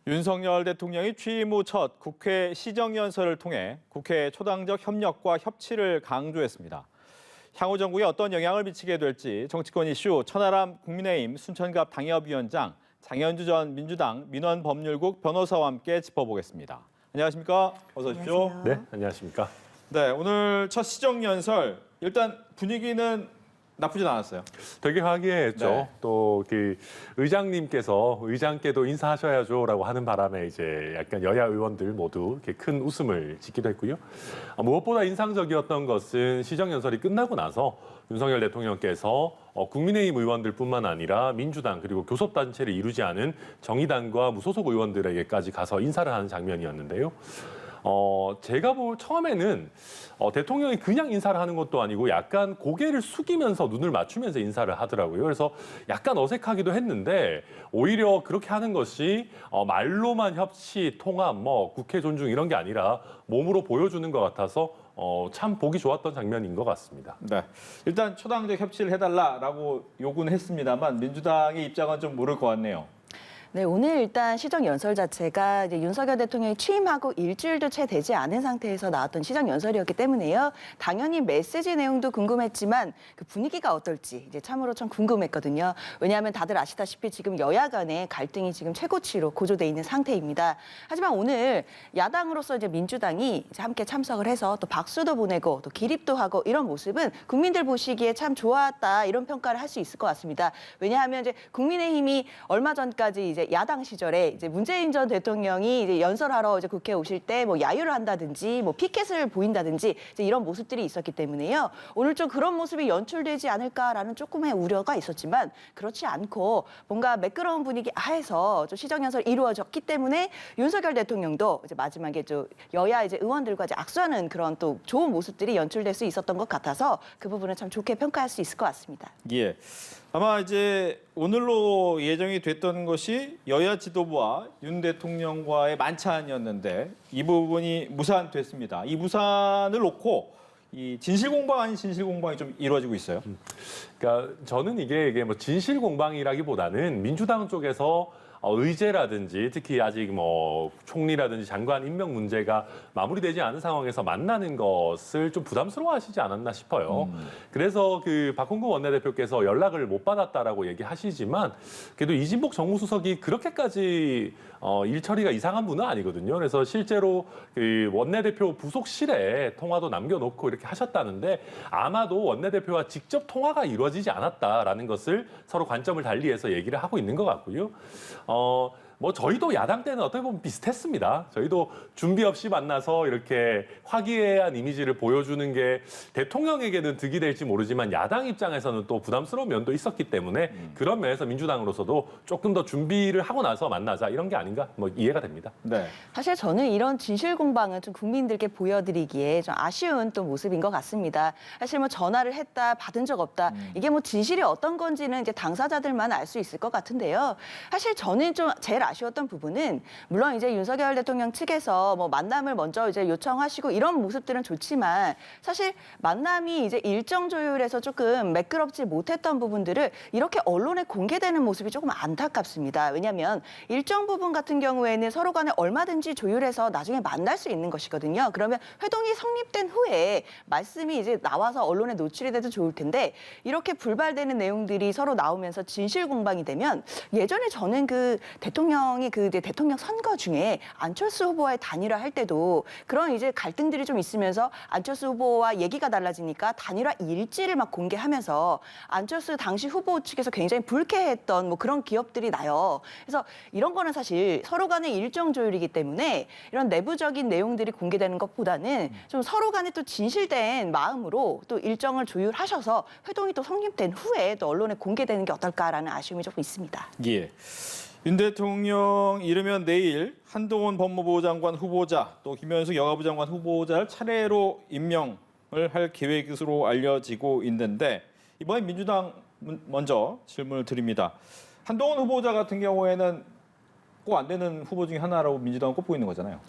윤석열 대통령이 취임 후 첫 국회 시정연설을 통해 국회 초당적 협력과 협치를 강조했습니다. 향후 정국에 어떤 영향을 미치게 될지 정치권 이슈 천하람 국민의힘 순천갑 당협위원장, 장현주 전 민주당 민원법률국 변호사와 함께 짚어보겠습니다. 안녕하십니까? 어서 오십시오. 안녕하세요. 네, 안녕하십니까. 네, 오늘 첫 시정연설, 일단 분위기는 나쁘진 않았어요. 되게 화기애애했죠. 네. 또 그 의장님께서 의장께도 인사하셔야죠라고 하는 바람에 이제 약간 여야 의원들 모두 이렇게 큰 웃음을 짓기도 했고요. 무엇보다 인상적이었던 것은 시정연설이 끝나고 나서 윤석열 대통령께서 국민의힘 의원들뿐만 아니라 민주당 그리고 교섭단체를 이루지 않은 정의당과 무소속 의원들에게까지 가서 인사를 하는 장면이었는데요. 제가 처음에는 대통령이 그냥 인사를 하는 것도 아니고 약간 고개를 숙이면서 눈을 맞추면서 인사를 하더라고요. 그래서 약간 어색하기도 했는데 오히려 그렇게 하는 것이 말로만 협치, 통합, 국회 존중 이런 게 아니라 몸으로 보여주는 것 같아서 참 보기 좋았던 장면인 것 같습니다. 네, 일단 초당적 협치를 해달라라고 요구는 했습니다만 민주당의 입장은 좀 모를 것 같네요. 네, 오늘 일단 시정연설 자체가 이제 윤석열 대통령이 취임하고 일주일도 채 되지 않은 상태에서 나왔던 시정연설이었기 때문에요. 당연히 메시지 내용도 궁금했지만 그 분위기가 어떨지 이제 참으로 참 궁금했거든요. 왜냐하면 다들 아시다시피 지금 여야 간의 갈등이 지금 최고치로 고조돼 있는 상태입니다. 하지만 오늘 야당으로서 이제 민주당이 이제 함께 참석을 해서 또 박수도 보내고 또 기립도 하고 이런 모습은 국민들 보시기에 참 좋았다 이런 평가를 할 수 있을 것 같습니다. 왜냐하면 이제 국민의힘이 얼마 전까지 이제 야당 시절에 이제 문재인 전 대통령이 이제 연설하러 이제 국회에 오실 때 뭐 야유를 한다든지 뭐 피켓을 보인다든지 이제 이런 모습들이 있었기 때문에요. 오늘 좀 그런 모습이 연출되지 않을까라는 조금의 우려가 있었지만 그렇지 않고 뭔가 매끄러운 분위기 하에서 좀 시정연설이 이루어졌기 때문에 윤석열 대통령도 이제 마지막에 좀 여야 이제 의원들과 이제 악수하는 그런 또 좋은 모습들이 연출될 수 있었던 것 같아서 그 부분을 참 좋게 평가할 수 있을 것 같습니다. 예. 아마 이제 오늘로 예정이 됐던 것이 여야 지도부와 윤 대통령과의 만찬이었는데 이 부분이 무산됐습니다. 이 무산을 놓고 이 진실 공방 아닌 진실 공방이 좀 이루어지고 있어요. 그러니까 저는 이게 뭐 진실 공방이라기보다는 민주당 쪽에서 의제라든지 특히 아직 총리라든지 장관 임명 문제가 마무리되지 않은 상황에서 만나는 것을 좀 부담스러워하시지 않았나 싶어요. 그래서 그 박홍근 원내대표께서 연락을 못 받았다라고 얘기하시지만 그래도 이진복 정무수석이 그렇게까지 일 처리가 이상한 분은 아니거든요. 그래서 실제로 그 원내대표 부속실에 통화도 남겨놓고 이렇게 하셨다는데 아마도 원내대표와 직접 통화가 이루어지지 않았다라는 것을 서로 관점을 달리해서 얘기를 하고 있는 것 같고요. 저희도 야당 때는 어떻게 보면 비슷했습니다. 저희도 준비 없이 만나서 이렇게 화기애애한 이미지를 보여주는 게 대통령에게는 득이 될지 모르지만 야당 입장에서는 또 부담스러운 면도 있었기 때문에 그런 면에서 민주당으로서도 조금 더 준비를 하고 나서 만나자 이런 게 아닌가 이해가 됩니다. 네. 사실 저는 이런 진실 공방은 좀 국민들께 보여드리기에 좀 아쉬운 또 모습인 것 같습니다. 사실 전화를 했다 받은 적 없다 이게 진실이 어떤 건지는 이제 당사자들만 알 수 있을 것 같은데요. 사실 저는 좀 제일 아쉬웠던 부분은 물론 이제 윤석열 대통령 측에서 만남을 먼저 이제 요청하시고 이런 모습들은 좋지만 사실 만남이 이제 일정 조율에서 조금 매끄럽지 못했던 부분들을 이렇게 언론에 공개되는 모습이 조금 안타깝습니다. 왜냐하면 일정 부분 같은 경우에는 서로 간에 얼마든지 조율해서 나중에 만날 수 있는 것이거든요. 그러면 회동이 성립된 후에 말씀이 이제 나와서 언론에 노출이 돼도 좋을 텐데 이렇게 불발되는 내용들이 서로 나오면서 진실 공방이 되면 예전에 저는 그 대통령이 그 이제 대통령 선거 중에 안철수 후보와의 단일화 할 때도 그런 이제 갈등들이 좀 있으면서 안철수 후보와 얘기가 달라지니까 단일화 일지를 막 공개하면서 안철수 당시 후보 측에서 굉장히 불쾌했던 그런 기업들이 나요. 그래서 이런 거는 사실 서로 간의 일정 조율이기 때문에 이런 내부적인 내용들이 공개되는 것보다는 좀 서로 간에 또 진실된 마음으로 또 일정을 조율하셔서 회동이 또 성립된 후에 또 언론에 공개되는 게 어떨까라는 아쉬움이 조금 있습니다. 예. 윤 대통령 이르면 내일 한동훈 법무부 장관 후보자 또 김현숙 여가부 장관 후보자를 차례로 임명을 할 계획으로 알려지고 있는데 이번에 민주당 먼저 질문을 드립니다. 한동훈 후보자 같은 경우에는 꼭 안 되는 후보 중에 하나라고 민주당은 꼽고 있는 거잖아요.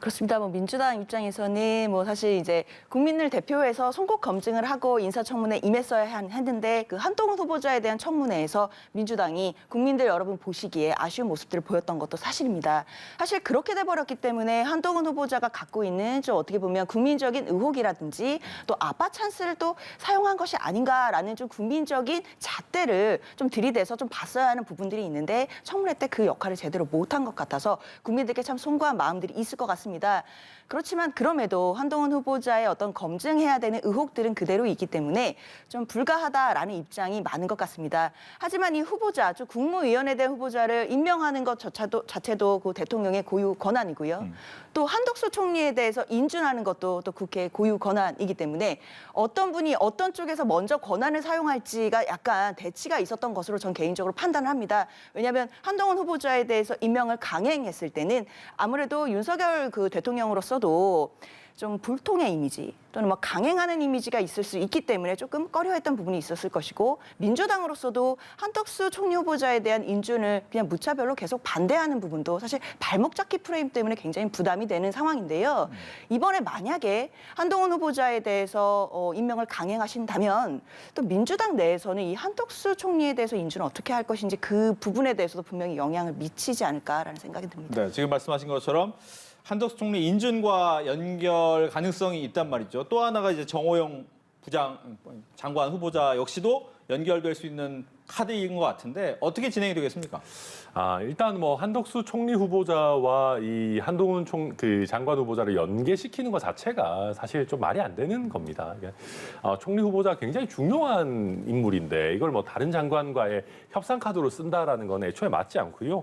그렇습니다. 뭐 민주당 입장에서는 뭐 사실 이제 국민을 대표해서 송곳 검증을 하고 인사청문회에 임했어야 했는데 그 한동훈 후보자에 대한 청문회에서 민주당이 국민들 여러분 보시기에 아쉬운 모습들을 보였던 것도 사실입니다. 사실 그렇게 돼버렸기 때문에 한동훈 후보자가 갖고 있는 좀 어떻게 보면 국민적인 의혹이라든지 또 아빠 찬스를 또 사용한 것이 아닌가라는 좀 국민적인 잣대를 좀 들이대서 좀 봤어야 하는 부분들이 있는데 청문회 때 그 역할을 제대로 못한 것 같아서 국민들께 참 송구한 마음들이 있을 것 같습니다. 그렇지만 그럼에도 한동훈 후보자의 어떤 검증해야 되는 의혹들은 그대로 있기 때문에 좀 불가하다라는 입장이 많은 것 같습니다. 하지만 이 후보자, 즉 국무위원에 대한 후보자를 임명하는 것 자체도 그 대통령의 고유 권한이고요. 또 한덕수 총리에 대해서 인준하는 것도 또 국회 고유 권한이기 때문에 어떤 분이 어떤 쪽에서 먼저 권한을 사용할지가 약간 대치가 있었던 것으로 전 개인적으로 판단을 합니다. 왜냐하면 한동훈 후보자에 대해서 임명을 강행했을 때는 아무래도 윤석열 그 대통령으로서도 좀 불통의 이미지 또는 뭐 강행하는 이미지가 있을 수 있기 때문에 조금 꺼려했던 부분이 있었을 것이고 민주당으로서도 한덕수 총리 후보자에 대한 인준을 그냥 무차별로 계속 반대하는 부분도 사실 발목 잡기 프레임 때문에 굉장히 부담이 되는 상황인데요. 이번에 만약에 한동훈 후보자에 대해서 임명을 강행하신다면 또 민주당 내에서는 이 한덕수 총리에 대해서 인준을 어떻게 할 것인지 그 부분에 대해서도 분명히 영향을 미치지 않을까라는 생각이 듭니다. 네, 지금 말씀하신 것처럼 한덕수 총리 인준과 연결 가능성이 있단 말이죠. 또 하나가 이제 정호영 장관 후보자 역시도 연결될 수 있는 카드인 것 같은데 어떻게 진행이 되겠습니까? 일단 뭐 한덕수 총리 후보자와 이 한동훈 장관 후보자를 연계시키는 것 자체가 사실 좀 말이 안 되는 겁니다. 총리 후보자 굉장히 중요한 인물인데 이걸 뭐 다른 장관과의 협상 카드로 쓴다라는 건 애초에 맞지 않고요.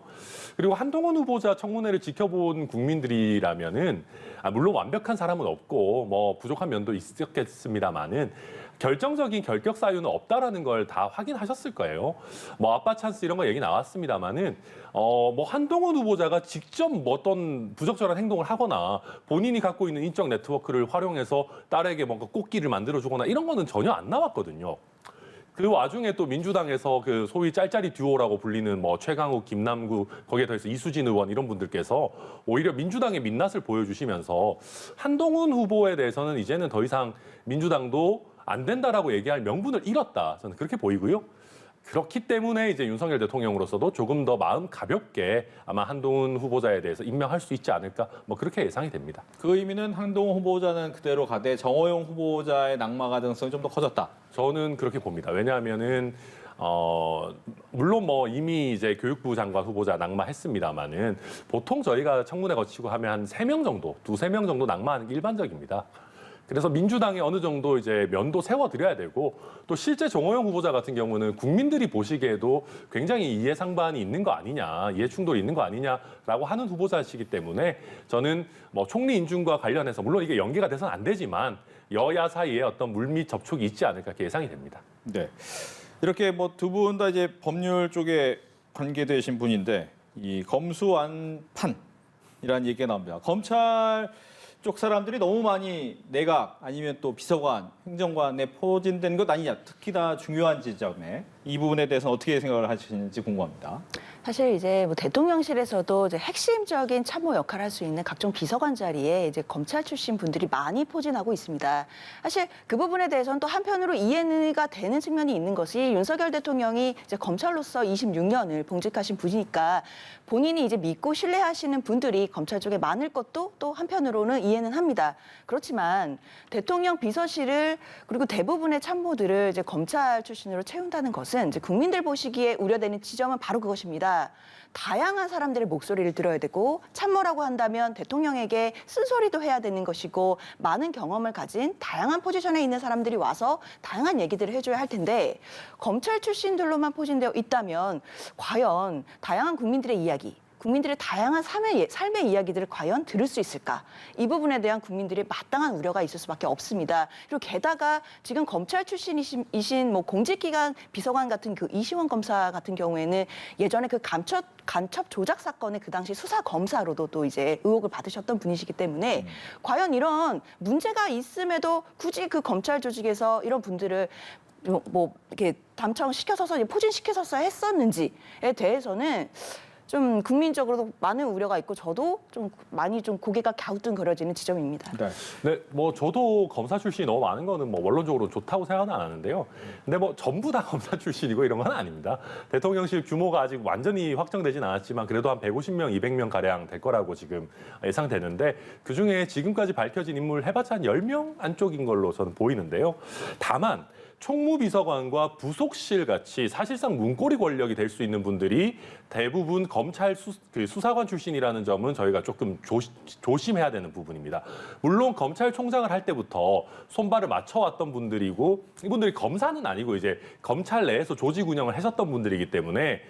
그리고 한동훈 후보자 청문회를 지켜본 국민들이라면은 물론 완벽한 사람은 없고 뭐 부족한 면도 있었겠습니다만은 결정적인 결격 사유는 없다라는 걸 다 확인하셨을 거예요. 뭐 아빠 찬스 이런 거 얘기 나왔습니다만은 뭐 한동훈 후보자가 직접 뭐 어떤 부적절한 행동을 하거나 본인이 갖고 있는 인적 네트워크를 활용해서 딸에게 뭔가 꽃길을 만들어주거나 이런 거는 전혀 안 나왔거든요. 그 와중에 또 민주당에서 그 소위 짤짤이 듀오라고 불리는 뭐 최강욱, 김남구 거기에 더해서 이수진 의원 이런 분들께서 오히려 민주당의 민낯을 보여주시면서 한동훈 후보에 대해서는 이제는 더 이상 민주당도 안 된다라고 얘기할 명분을 잃었다. 저는 그렇게 보이고요. 그렇기 때문에 이제 윤석열 대통령으로서도 조금 더 마음 가볍게 아마 한동훈 후보자에 대해서 임명할 수 있지 않을까 뭐 그렇게 예상이 됩니다. 그 의미는 한동훈 후보자는 그대로 가되 정호영 후보자의 낙마 가능성이 좀 더 커졌다. 저는 그렇게 봅니다. 왜냐하면은 물론 뭐 이미 이제 교육부 장관 후보자 낙마했습니다만은 보통 저희가 청문회 거치고 하면 한 3명 정도, 2-3명 정도 낙마하는 게 일반적입니다. 그래서 민주당에 어느 정도 이제 면도 세워드려야 되고 또 실제 정호영 후보자 같은 경우는 국민들이 보시기에도 굉장히 이해 상반이 있는 거 아니냐, 이해 충돌이 있는 거 아니냐라고 하는 후보자시기 때문에 저는 뭐 총리 인준과 관련해서 물론 이게 연계가 돼서는 안 되지만 여야 사이에 어떤 물밑 접촉이 있지 않을까 이렇게 예상이 됩니다. 네, 이렇게 뭐 두 분 다 이제 법률 쪽에 관계되신 분인데 이 검수완판이라는 얘기가 나옵니다. 검찰 쪽 사람들이 너무 많이 내각 아니면 또 비서관, 행정관에 포진된 것 아니냐. 특히나 중요한 지점에 이 부분에 대해서 어떻게 생각을 하시는지 궁금합니다. 사실 이제 뭐 대통령실에서도 이제 핵심적인 참모 역할을 할 수 있는 각종 비서관 자리에 이제 검찰 출신 분들이 많이 포진하고 있습니다. 사실 그 부분에 대해서는 또 한편으로 이해가 되는 측면이 있는 것이 윤석열 대통령이 이제 검찰로서 26년을 봉직하신 분이니까 본인이 이제 믿고 신뢰하시는 분들이 검찰 쪽에 많을 것도 또 한편으로는 이해는 합니다. 그렇지만 대통령 비서실을 그리고 대부분의 참모들을 이제 검찰 출신으로 채운다는 것은 이제 국민들 보시기에 우려되는 지점은 바로 그것입니다. 다양한 사람들의 목소리를 들어야 되고 참모라고 한다면 대통령에게 쓴소리도 해야 되는 것이고 많은 경험을 가진 다양한 포지션에 있는 사람들이 와서 다양한 얘기들을 해줘야 할 텐데 검찰 출신들로만 포진되어 있다면 과연 다양한 국민들의 이야기 국민들의 다양한 삶의 이야기들을 과연 들을 수 있을까? 이 부분에 대한 국민들의 마땅한 우려가 있을 수밖에 없습니다. 그리고 게다가 지금 검찰 출신이신 뭐 공직기관 비서관 같은 그 이시원 검사 같은 경우에는 예전에 그 간첩 조작 사건의 그 당시 수사 검사로도 또 이제 의혹을 받으셨던 분이시기 때문에 과연 이런 문제가 있음에도 굳이 그 검찰 조직에서 이런 분들을 뭐 이렇게 담청시켜서서 포진시켜서 했었는지에 대해서는 좀 국민적으로도 많은 우려가 있고 저도 좀 많이 좀 고개가 갸우뚱거려지는 지점입니다. 네. 네, 뭐 저도 검사 출신이 너무 많은 거는 뭐 원론적으로 좋다고 생각은 안 하는데요. 근데 뭐 전부 다 검사 출신이고 이런 건 아닙니다. 대통령실 규모가 아직 완전히 확정되진 않았지만 그래도 한 150명, 200명 가량 될 거라고 지금 예상되는데 그중에 지금까지 밝혀진 인물 해봤자 한 10명 안쪽인 걸로 저는 보이는데요. 다만 총무비서관과 부속실 같이 사실상 문고리 권력이 될 수 있는 분들이 대부분 검찰 수사관 출신이라는 점은 저희가 조금 조심해야 되는 부분입니다. 물론 검찰총장을 할 때부터 손발을 맞춰왔던 분들이고 이분들이 검사는 아니고 이제 검찰 내에서 조직 운영을 하셨던 분들이기 때문에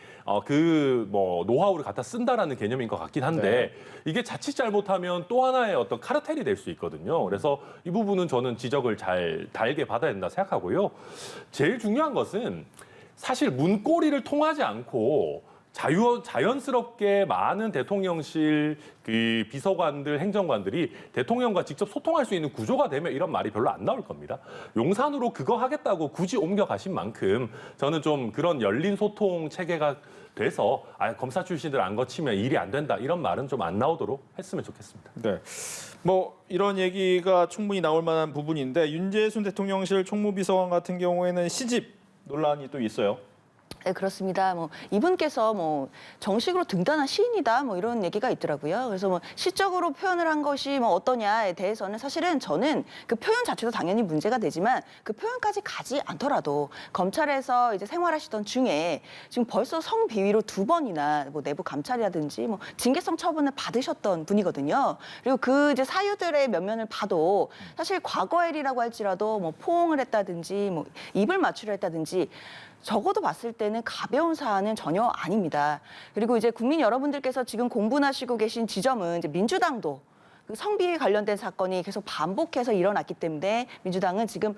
그 뭐 노하우를 갖다 쓴다라는 개념인 것 같긴 한데 이게 자칫 잘못하면 또 하나의 어떤 카르텔이 될 수 있거든요. 그래서 이 부분은 저는 지적을 잘 달게 받아야 된다 생각하고요. 제일 중요한 것은 사실 문고리를 통하지 않고 자연스럽게 많은 대통령실 그 비서관들, 행정관들이 대통령과 직접 소통할 수 있는 구조가 되면 이런 말이 별로 안 나올 겁니다. 용산으로 그거 하겠다고 굳이 옮겨가신 만큼 저는 좀 그런 열린 소통 체계가 돼서 검사 출신들 안 거치면 일이 안 된다 이런 말은 좀 안 나오도록 했으면 좋겠습니다. 네. 뭐 이런 얘기가 충분히 나올 만한 부분인데 윤재순 대통령실 총무비서관 같은 경우에는 시집 논란이 또 있어요. 네, 그렇습니다. 뭐 이분께서 뭐 정식으로 등단한 시인이다 뭐 이런 얘기가 있더라고요. 그래서 뭐 시적으로 표현을 한 것이 뭐 어떠냐에 대해서는 사실은 저는 그 표현 자체도 당연히 문제가 되지만 그 표현까지 가지 않더라도 검찰에서 이제 생활하시던 중에 지금 벌써 성비위로 2번이나 뭐 내부 감찰이라든지 뭐 징계성 처분을 받으셨던 분이거든요. 그리고 그 이제 사유들의 면면을 봐도 사실 과거 일이라고 할지라도 뭐 포옹을 했다든지 뭐 입을 맞추려 했다든지 적어도 봤을 때는 가벼운 사안은 전혀 아닙니다. 그리고 이제 국민 여러분들께서 지금 공분하시고 계신 지점은 이제 민주당도 그 성비위 관련된 사건이 계속 반복해서 일어났기 때문에 민주당은 지금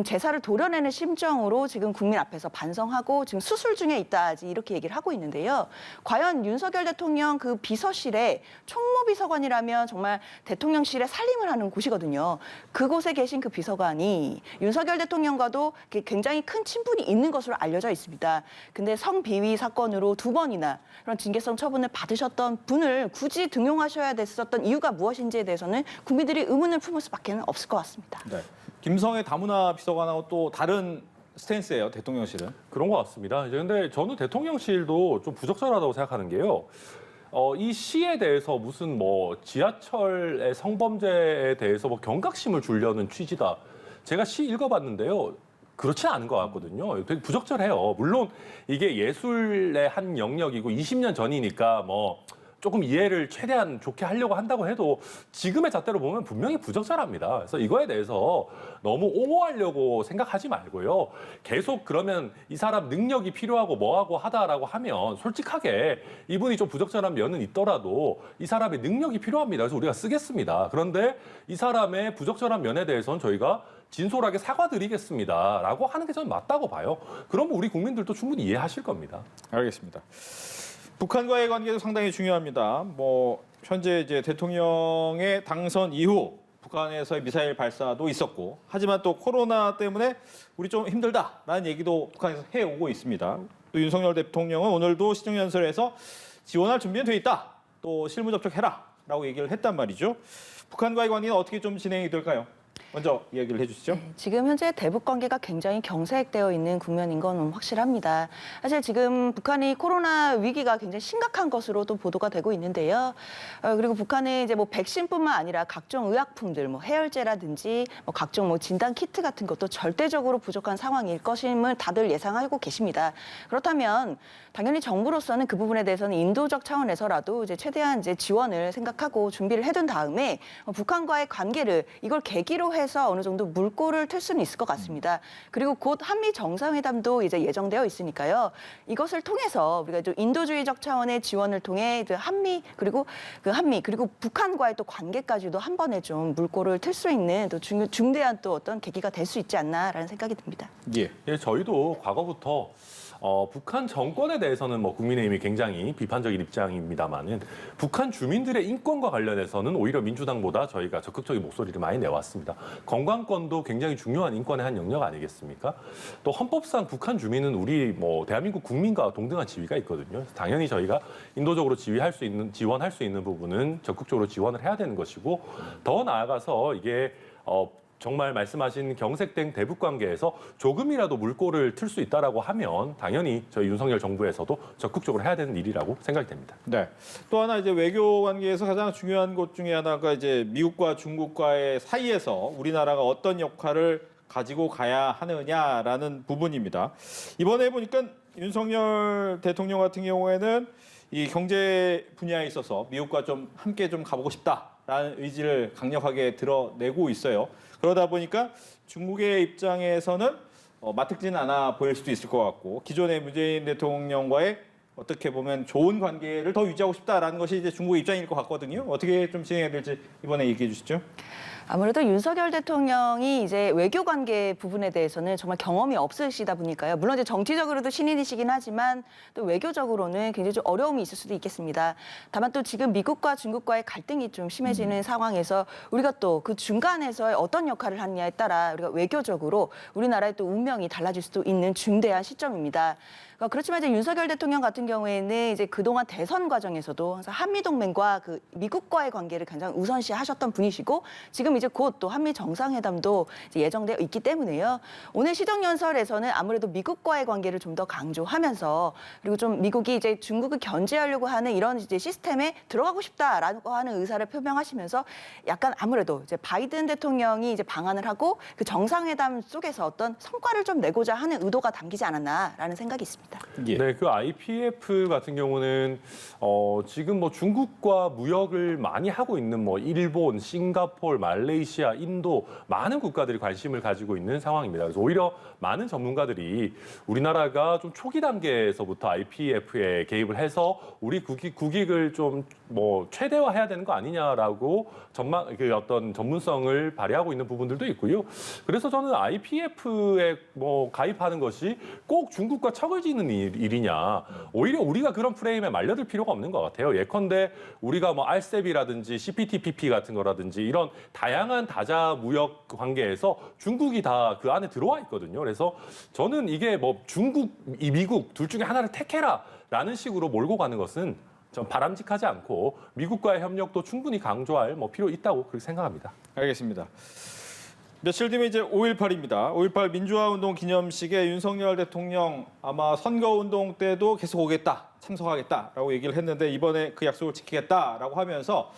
제사를 도려내는 심정으로 지금 국민 앞에서 반성하고 지금 수술 중에 있다 이렇게 얘기를 하고 있는데요. 과연 윤석열 대통령 그 비서실에 총무비서관이라면 정말 대통령실에 살림을 하는 곳이거든요. 그곳에 계신 그 비서관이 윤석열 대통령과도 굉장히 큰 친분이 있는 것으로 알려져 있습니다. 근데 성비위 사건으로 2번이나 그런 징계성 처분을 받으셨던 분을 굳이 등용하셔야 됐었던 이유가 무엇인지에 대해서는 국민들이 의문을 품을 수밖에 없을 것 같습니다. 네. 김성애 다문화 비서관하고 또 다른 스탠스예요, 대통령실은. 그런 것 같습니다. 이제 근데 저는 대통령실도 좀 부적절하다고 생각하는 게요. 이 시에 대해서 무슨 뭐 지하철의 성범죄에 대해서 뭐 경각심을 주려는 취지다. 제가 시 읽어봤는데요. 그렇지는 않은 것 같거든요. 되게 부적절해요. 물론 이게 예술의 한 영역이고 20년 전이니까 뭐 조금 이해를 최대한 좋게 하려고 한다고 해도 지금의 잣대로 보면 분명히 부적절합니다. 그래서 이거에 대해서 너무 옹호하려고 생각하지 말고요. 계속 그러면 이 사람 능력이 필요하고 뭐하고 하다라고 하면 솔직하게 이분이 좀 부적절한 면은 있더라도 이 사람의 능력이 필요합니다. 그래서 우리가 쓰겠습니다. 그런데 이 사람의 부적절한 면에 대해서는 저희가 진솔하게 사과드리겠습니다라고 하는 게 저는 맞다고 봐요. 그러면 우리 국민들도 충분히 이해하실 겁니다. 알겠습니다. 북한과의 관계도 상당히 중요합니다. 뭐 현재 이제 대통령의 당선 이후 북한에서의 미사일 발사도 있었고, 하지만 또 코로나 때문에 우리 좀 힘들다라는 얘기도 북한에서 해오고 있습니다. 또 윤석열 대통령은 오늘도 시정연설에서 지원할 준비는 돼 있다. 또 실무 접촉해라라고 얘기를 했단 말이죠. 북한과의 관계는 어떻게 좀 진행이 될까요? 먼저 이야기를 해주시죠. 지금 현재 대북 관계가 굉장히 경색되어 있는 국면인 건 확실합니다. 사실 지금 북한이 코로나 위기가 굉장히 심각한 것으로도 보도가 되고 있는데요. 그리고 북한의 이제 뭐 백신뿐만 아니라 각종 의약품들, 뭐 해열제라든지 뭐 각종 뭐 진단 키트 같은 것도 절대적으로 부족한 상황일 것임을 다들 예상하고 계십니다. 그렇다면 당연히 정부로서는 그 부분에 대해서는 인도적 차원에서라도 이제 최대한 이제 지원을 생각하고 준비를 해둔 다음에 북한과의 관계를 이걸 계기로 해서 어느 정도 물꼬를 틀 수는 있을 것 같습니다. 그리고 곧 한미 정상회담도 이제 예정되어 있으니까요. 이것을 통해서 우리가 좀 인도주의적 차원의 지원을 통해 한미 그리고 북한과의 또 관계까지도 한 번에 좀 물꼬를 틀 수 있는 또 중대한 또 어떤 계기가 될 수 있지 않나라는 생각이 듭니다. 예. 예, 저희도 과거부터 북한 정권에 대해서는 뭐 국민의힘이 굉장히 비판적인 입장입니다만은 북한 주민들의 인권과 관련해서는 오히려 민주당보다 저희가 적극적인 목소리를 많이 내왔습니다. 건강권도 굉장히 중요한 인권의 한 영역 아니겠습니까? 또 헌법상 북한 주민은 우리 뭐 대한민국 국민과 동등한 지위가 있거든요. 당연히 저희가 인도적으로 지원할 수 있는 부분은 적극적으로 지원을 해야 되는 것이고 더 나아가서 이게 정말 말씀하신 경색된 대북 관계에서 조금이라도 물꼬를 틀 수 있다라고 하면 당연히 저희 윤석열 정부에서도 적극적으로 해야 되는 일이라고 생각이 됩니다. 네. 또 하나 이제 외교 관계에서 가장 중요한 것 중에 하나가 이제 미국과 중국과의 사이에서 우리나라가 어떤 역할을 가지고 가야 하느냐라는 부분입니다. 이번에 보니까 윤석열 대통령 같은 경우에는 이 경제 분야에 있어서 미국과 좀 함께 좀 가보고 싶다라는 의지를 강력하게 드러내고 있어요. 그러다 보니까 중국의 입장에서는 맞특지는 않아 보일 수도 있을 것 같고 기존의 문재인 대통령과의 어떻게 보면 좋은 관계를 더 유지하고 싶다라는 것이 이제 중국의 입장일 것 같거든요. 어떻게 좀 진행해야 될지 이번에 얘기해 주시죠. 아무래도 윤석열 대통령이 이제 외교 관계 부분에 대해서는 정말 경험이 없으시다 보니까요. 물론 이제 정치적으로도 신인이시긴 하지만 또 외교적으로는 굉장히 좀 어려움이 있을 수도 있겠습니다. 다만 또 지금 미국과 중국과의 갈등이 좀 심해지는 상황에서 우리가 또 그 중간에서 어떤 역할을 하느냐에 따라 우리가 외교적으로 우리나라의 또 운명이 달라질 수도 있는 중대한 시점입니다. 그렇지만 이제 윤석열 대통령 같은 경우에는 이제 그동안 대선 과정에서도 항상 한미동맹과 그 미국과의 관계를 굉장히 우선시하셨던 분이시고 지금 이제 곧 또 한미 정상회담도 이제 예정되어 있기 때문에요. 오늘 시정연설에서는 아무래도 미국과의 관계를 좀 더 강조하면서 그리고 좀 미국이 이제 중국을 견제하려고 하는 이런 이제 시스템에 들어가고 싶다라고 하는 의사를 표명하시면서 약간 아무래도 이제 바이든 대통령이 이제 방한을 하고 그 정상회담 속에서 어떤 성과를 좀 내고자 하는 의도가 담기지 않았나라는 생각이 있습니다. 예. 네, 그 IPF 같은 경우는 지금 뭐 중국과 무역을 많이 하고 있는 뭐 일본, 싱가포르, 말레이시아, 인도 많은 국가들이 관심을 가지고 있는 상황입니다. 그래서 오히려 많은 전문가들이 우리나라가 좀 초기 단계에서부터 IPF에 개입을 해서 우리 국익을 좀 뭐 최대화해야 되는 거 아니냐라고 그 어떤 전문성을 발휘하고 있는 부분들도 있고요. 그래서 저는 IPF에 뭐 가입하는 것이 꼭 중국과 척을 지는 일이냐. 오히려 우리가 그런 프레임에 말려들 필요가 없는 것 같아요. 예컨대 우리가 뭐 RCEP이라든지 CPTPP 같은 거라든지 이런 다양한 다자 무역 관계에서 중국이 다 그 안에 들어와 있거든요. 그래서 저는 이게 뭐 중국, 미국 둘 중에 하나를 택해라라는 식으로 몰고 가는 것은 좀 바람직하지 않고 미국과의 협력도 충분히 강조할 뭐 필요 있다고 그렇게 생각합니다. 알겠습니다. 며칠 뒤면 이제 5.18입니다. 5.18 민주화운동 기념식에 윤석열 대통령 아마 선거운동 때도 계속 오겠다, 참석하겠다라고 얘기를 했는데 이번에 그 약속을 지키겠다라고 하면서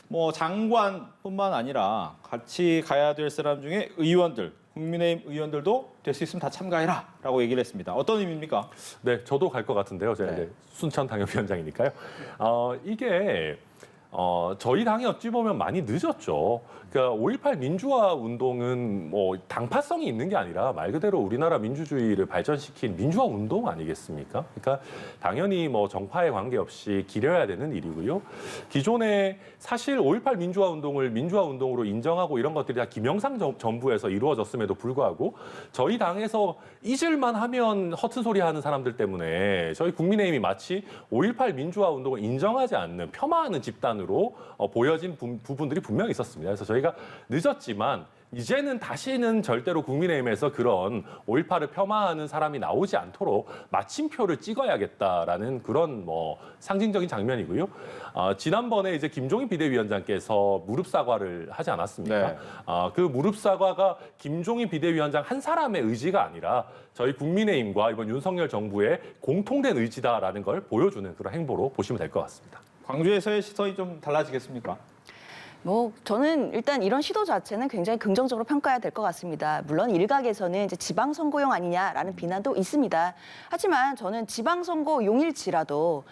뭐 장관뿐만 아니라 같이 가야 될 사람 중에 의원들, 국민의힘 의원들도 될 수 있으면 다 참가해라라고 얘기를 했습니다. 어떤 의미입니까? 네, 저도 갈 것 같은데요. 제가 이제 순천 당협위원장이니까요. 이게 저희 당이 어찌 보면 많이 늦었죠. 그러니까 5.18 민주화 운동은 뭐 당파성이 있는 게 아니라 말 그대로 우리나라 민주주의를 발전시킨 민주화 운동 아니겠습니까? 그러니까 당연히 뭐 정파에 관계없이 기려야 되는 일이고요. 기존에 사실 5.18 민주화 운동을 민주화 운동으로 인정하고 이런 것들이 다 김영삼 정부에서 이루어졌음에도 불구하고 저희 당에서 잊을만 하면 허튼 소리 하는 사람들 때문에 저희 국민의힘이 마치 5.18 민주화 운동을 인정하지 않는 폄하하는 집단으로 보여진 부분들이 분명히 있었습니다. 그래서 저희가 늦었지만 이제는 다시는 절대로 국민의힘에서 그런 5.18을 폄하하는 사람이 나오지 않도록 마침표를 찍어야겠다라는 그런 뭐 상징적인 장면이고요. 지난번에 이제 김종인 비대위원장께서 무릎 사과를 하지 않았습니까? 네. 그 무릎 사과가 김종인 비대위원장 한 사람의 의지가 아니라 저희 국민의힘과 이번 윤석열 정부의 공통된 의지다라는 걸 보여주는 그런 행보로 보시면 될 것 같습니다. 광주에서의 시선이 좀 달라지겠습니까? 뭐 저는 일단 이런 시도 자체는 굉장히 긍정적으로 평가해야 될 것 같습니다. 물론 일각에서는 이제 지방선거용 아니냐라는 비난도 있습니다. 하지만 저는 지방선거용일지라도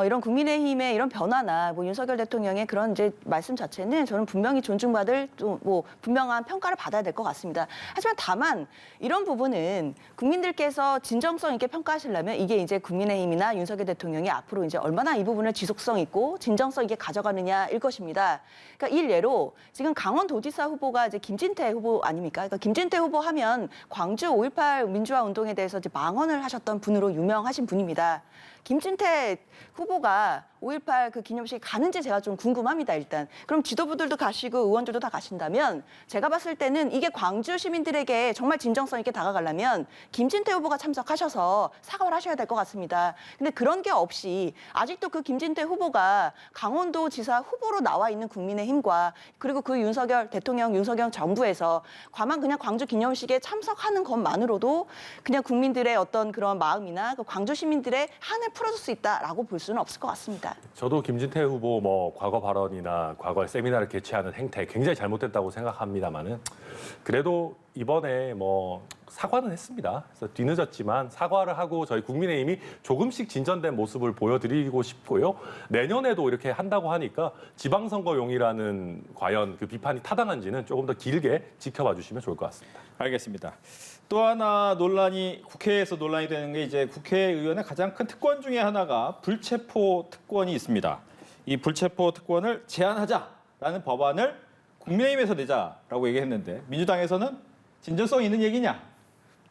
이런 국민의힘의 이런 변화나 뭐 윤석열 대통령의 그런 이제 말씀 자체는 저는 분명히 존중받을 또 뭐 분명한 평가를 받아야 될 것 같습니다. 하지만 다만 이런 부분은 국민들께서 진정성 있게 평가하시려면 이게 이제 국민의힘이나 윤석열 대통령이 앞으로 이제 얼마나 이 부분을 지속성 있고 진정성 있게 가져가느냐일 것입니다. 그러니까 이 일례로 지금 강원도지사 후보가 이제 김진태 후보 아닙니까? 그러니까 김진태 후보 하면 광주 5.18 민주화 운동에 대해서 이제 망언을 하셨던 분으로 유명하신 분입니다. 김진태 후보가 5.18 그 기념식에 가는지 제가 좀 궁금합니다, 일단. 그럼 지도부들도 가시고 의원들도 다 가신다면 제가 봤을 때는 이게 광주 시민들에게 정말 진정성 있게 다가가려면 김진태 후보가 참석하셔서 사과를 하셔야 될 것 같습니다. 근데 그런 게 없이 아직도 그 김진태 후보가 강원도지사 후보로 나와 있는 국민의힘과 그리고 그 윤석열 대통령, 윤석열 정부에서 과만 그냥 광주 기념식에 참석하는 것만으로도 그냥 국민들의 어떤 그런 마음이나 그 광주 시민들의 한을 풀어줄 수 있다라고 볼 수는 없을 것 같습니다. 저도 김진태 후보 뭐 과거 발언이나 과거에 세미나를 개최하는 행태 굉장히 잘못됐다고 생각합니다만은 그래도 이번에 뭐 사과는 했습니다. 그래서 뒤늦었지만 사과를 하고 저희 국민의힘이 조금씩 진전된 모습을 보여드리고 싶고요. 내년에도 이렇게 한다고 하니까 지방선거용이라는 과연 그 비판이 타당한지는 조금 더 길게 지켜봐 주시면 좋을 것 같습니다. 알겠습니다. 또 하나 국회에서 논란이 되는 게 이제 국회의원의 가장 큰 특권 중에 하나가 불체포 특권이 있습니다. 이 불체포 특권을 제한하자라는 법안을 국민의힘에서 내자라고 얘기했는데 민주당에서는 진정성 있는 얘기냐?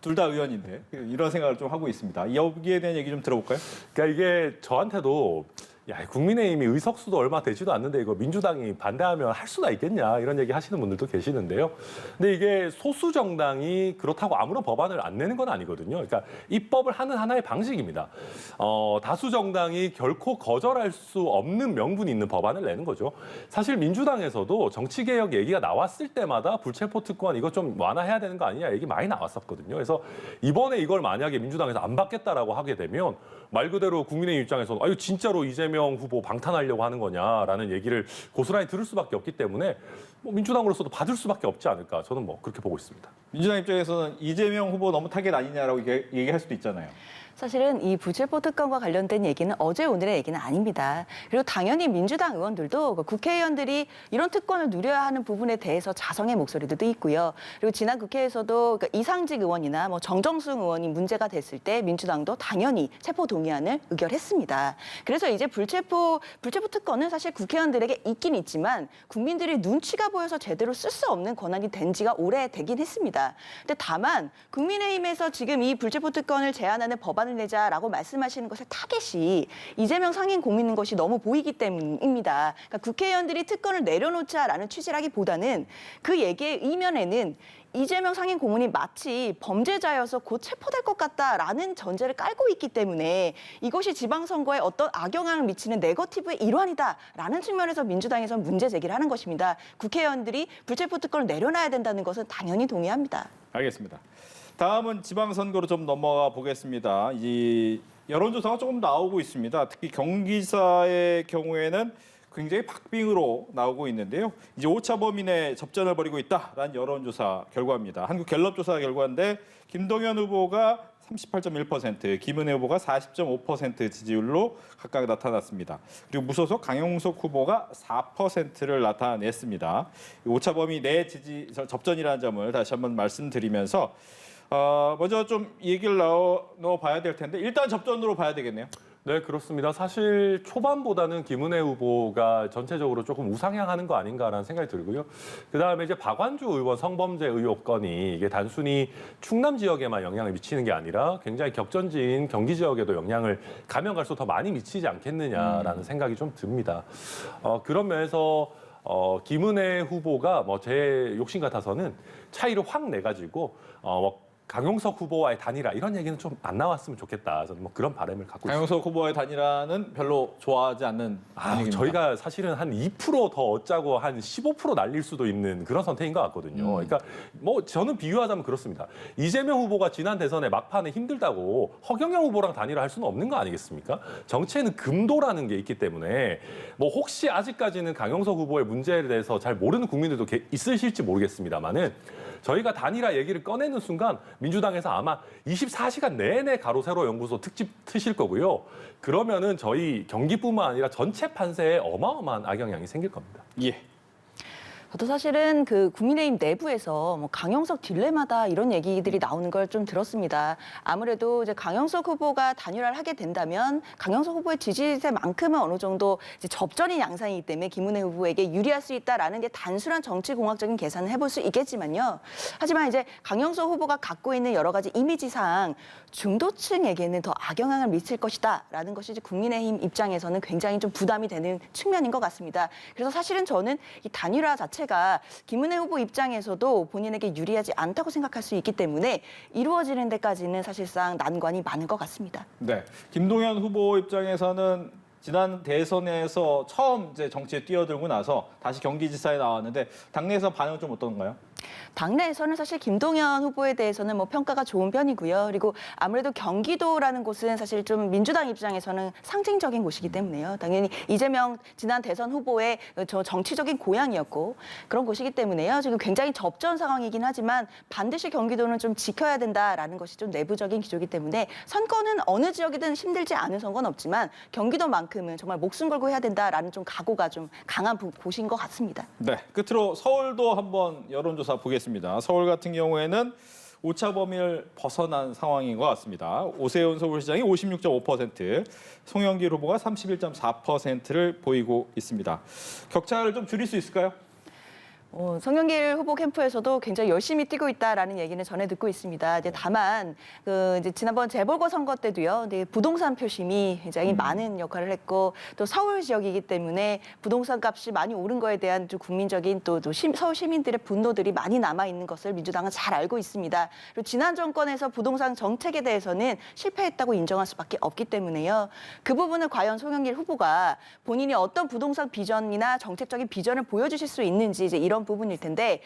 둘 다 의원인데 이런 생각을 좀 하고 있습니다. 여기에 대한 얘기 좀 들어볼까요? 그러니까 이게 저한테도 야, 국민의힘이 의석수도 얼마 되지도 않는데 이거 민주당이 반대하면 할 수가 있겠냐 이런 얘기 하시는 분들도 계시는데요. 근데 이게 소수 정당이 그렇다고 아무런 법안을 안 내는 건 아니거든요. 그러니까 입법을 하는 하나의 방식입니다. 다수 정당이 결코 거절할 수 없는 명분이 있는 법안을 내는 거죠. 사실 민주당에서도 정치개혁 얘기가 나왔을 때마다 불체포 특권 이거 좀 완화해야 되는 거 아니냐 얘기 많이 나왔었거든요. 그래서 이번에 이걸 만약에 민주당에서 안 받겠다라고 하게 되면 말 그대로 국민의힘 입장에서는 이거 진짜로 이재명 후보 방탄하려고 하는 거냐라는 얘기를 고스란히 들을 수밖에 없기 때문에 뭐 민주당으로서도 받을 수밖에 없지 않을까 저는 뭐 그렇게 보고 있습니다. 민주당 입장에서는 이재명 후보 너무 타겟 아니냐라고 얘기할 수도 있잖아요. 사실은 이 불체포 특권과 관련된 얘기는 어제 오늘의 얘기는 아닙니다. 그리고 당연히 민주당 의원들도 국회의원들이 이런 특권을 누려야 하는 부분에 대해서 자성의 목소리도 있고요. 그리고 지난 국회에서도 이상직 의원이나 뭐 정정순 의원이 문제가 됐을 때 민주당도 당연히 체포 동의안을 의결했습니다. 그래서 이제 불체포 특권은 사실 국회의원들에게 있긴 있지만 국민들이 눈치가 보여서 제대로 쓸 수 없는 권한이 된 지가 오래되긴 했습니다. 근데 다만 국민의힘에서 지금 이 불체포 특권을 제한하는 법안 내자라고 말씀하시는 것의 타겟이 이재명 상임 고민인 것이 너무 보이기 때문입니다. 그러니까 국회의원들이 특권을 내려놓자라는 취지라기보다는 그 얘기의 이면에는 이재명 상임 고문이 마치 범죄자여서 곧 체포될 것 같다라는 전제를 깔고 있기 때문에 이것이 지방선거에 어떤 악영향을 미치는 네거티브의 일환이다라는 측면에서 민주당에서 문제 제기를 하는 것입니다. 국회의원들이 불체포 특권을 내려놔야 된다는 것은 당연히 동의합니다. 알겠습니다. 다음은 지방선거로 좀 넘어가 보겠습니다. 이 여론조사가 조금 나오고 있습니다. 특히 경기지사의 경우에는 굉장히 박빙으로 나오고 있는데요. 이제 오차 범위 내 접전을 벌이고 있다라는 여론조사 결과입니다. 한국갤럽조사 결과인데 김동연 후보가 38.1%, 김은혜 후보가 40.5% 지지율로 각각 나타났습니다. 그리고 무소속 강용석 후보가 4%를 나타냈습니다. 오차 범위 내 접전이라는 점을 다시 한번 말씀드리면서 먼저 좀 얘기를 넣어봐야 될 텐데 일단 접전으로 봐야 되겠네요. 네, 그렇습니다. 사실 초반보다는 김은혜 후보가 전체적으로 조금 우상향하는 거 아닌가라는 생각이 들고요. 그다음에 이제 박완주 의원 성범죄 의혹 건이 이게 단순히 충남 지역에만 영향을 미치는 게 아니라 굉장히 격전지인 경기 지역에도 영향을 가면 갈수록 더 많이 미치지 않겠느냐라는 생각이 좀 듭니다. 그런 면에서 김은혜 후보가 뭐 제 욕심 같아서는 차이를 확 내가지고 강용석 후보와의 단일화 이런 얘기는 좀 안 나왔으면 좋겠다. 저는 뭐 그런 바람을 갖고 있습니다. 강용석 후보의 단일화는 별로 좋아하지 않는 분위기입니다. 저희가 사실은 한 2% 더 얻자고 한 15% 날릴 수도 있는 그런 선택인 것 같거든요. 그러니까 뭐 저는 비유하자면 그렇습니다. 이재명 후보가 지난 대선에 막판에 힘들다고 허경영 후보랑 단일화할 수는 없는 거 아니겠습니까? 정치에는 금도라는 게 있기 때문에 뭐 혹시 아직까지는 강용석 후보의 문제에 대해서 잘 모르는 국민들도 있으실지 모르겠습니다만은 저희가 단일화 얘기를 꺼내는 순간 민주당에서 아마 24시간 내내 가로세로 연구소 특집 트실 거고요. 그러면은 저희 경기뿐만 아니라 전체 판세에 어마어마한 악영향이 생길 겁니다. 예. 저도 사실은 그 국민의힘 내부에서 뭐 강영석 딜레마다 이런 얘기들이 나오는 걸 좀 들었습니다. 아무래도 이제 강영석 후보가 단일화를 하게 된다면 강영석 후보의 지지세만큼은 어느 정도 이제 접전인 양상이기 때문에 김은혜 후보에게 유리할 수 있다라는 게 단순한 정치공학적인 계산을 해볼 수 있겠지만요. 하지만 이제 강영석 후보가 갖고 있는 여러 가지 이미지상 중도층에게는 더 악영향을 미칠 것이다라는 것이 이제 국민의힘 입장에서는 굉장히 좀 부담이 되는 측면인 것 같습니다. 그래서 사실은 저는 이 단일화 자체가 김은혜 후보 입장에서도 본인에게 유리하지 않다고 생각할 수 있기 때문에 이루어지는 데까지는 사실상 난관이 많은 것 같습니다. 네, 김동연 후보 입장에서는 지난 대선에서 처음 이제 정치에 뛰어들고 나서 다시 경기지사에 나왔는데 당내에서 반응 좀 어떤가요? 당내에서는 사실 김동연 후보에 대해서는 뭐 평가가 좋은 편이고요. 그리고 아무래도 경기도라는 곳은 사실 좀 민주당 입장에서는 상징적인 곳이기 때문에요. 당연히 이재명 지난 대선 후보의 저 정치적인 고향이었고 그런 곳이기 때문에요. 지금 굉장히 접전 상황이긴 하지만 반드시 경기도는 좀 지켜야 된다라는 것이 좀 내부적인 기조이기 때문에 선거는 어느 지역이든 힘들지 않은 선거는 없지만 경기도만큼은 정말 목숨 걸고 해야 된다라는 좀 각오가 좀 강한 곳인 것 같습니다. 네, 끝으로 서울도 한번 여론조사 보겠습니다. 서울 같은 경우에는 오차 범위를 벗어난 상황인 것 같습니다. 오세훈 서울시장이 56.5%, 송영길 후보가 31.4%를 보이고 있습니다. 격차를 좀 줄일 수 있을까요? 송영길 후보 캠프에서도 굉장히 열심히 뛰고 있다라는 얘기는 전해 듣고 있습니다. 이제 다만 이제 지난번 재보궐 선거 때도요. 이제 부동산 표심이 굉장히 많은 역할을 했고 또 서울 지역이기 때문에 부동산 값이 많이 오른 거에 대한 좀 국민적인 또 서울 시민들의 분노들이 많이 남아 있는 것을 민주당은 잘 알고 있습니다. 그리고 지난 정권에서 부동산 정책에 대해서는 실패했다고 인정할 수밖에 없기 때문에요. 그 부분을 과연 송영길 후보가 본인이 어떤 부동산 비전이나 정책적인 비전을 보여주실 수 있는지 이제 이런 부분일 텐데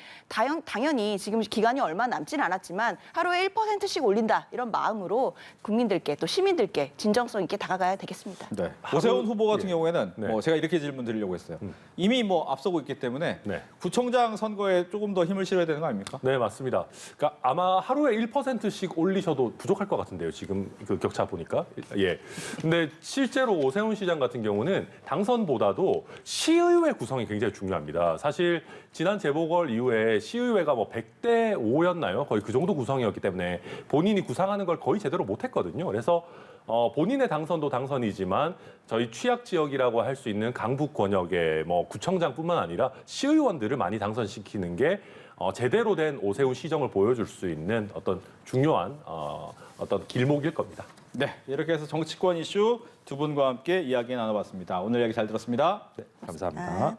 당연히 지금 기간이 얼마 남진 않았지만 하루에 1%씩 올린다 이런 마음으로 국민들께 또 시민들께 진정성 있게 다가가야 되겠습니다. 네. 오세훈 후보 같은 경우에는 네. 제가 이렇게 질문 드리려고 했어요. 이미 앞서고 있기 때문에 네. 구청장 선거에 조금 더 힘을 실어야 되는 거 아닙니까? 네, 맞습니다. 그러니까 아마 하루에 1%씩 올리셔도 부족할 것 같은데요. 지금 그 격차 보니까. 예. 근데 실제로 오세훈 시장 같은 경우는 당선보다도 시의회 구성이 굉장히 중요합니다. 사실 지난 재보궐 이후에 시의회가 100대 5였나요? 거의 그 정도 구성이었기 때문에 본인이 구상하는 걸 거의 제대로 못했거든요. 그래서 본인의 당선도 당선이지만 저희 취약 지역이라고 할 수 있는 강북 권역의 구청장뿐만 아니라 시의원들을 많이 당선시키는 게 제대로 된 오세훈 시정을 보여줄 수 있는 어떤 중요한 어떤 길목일 겁니다. 네, 이렇게 해서 정치권 이슈 두 분과 함께 이야기 나눠봤습니다. 오늘 이야기 잘 들었습니다. 네, 감사합니다.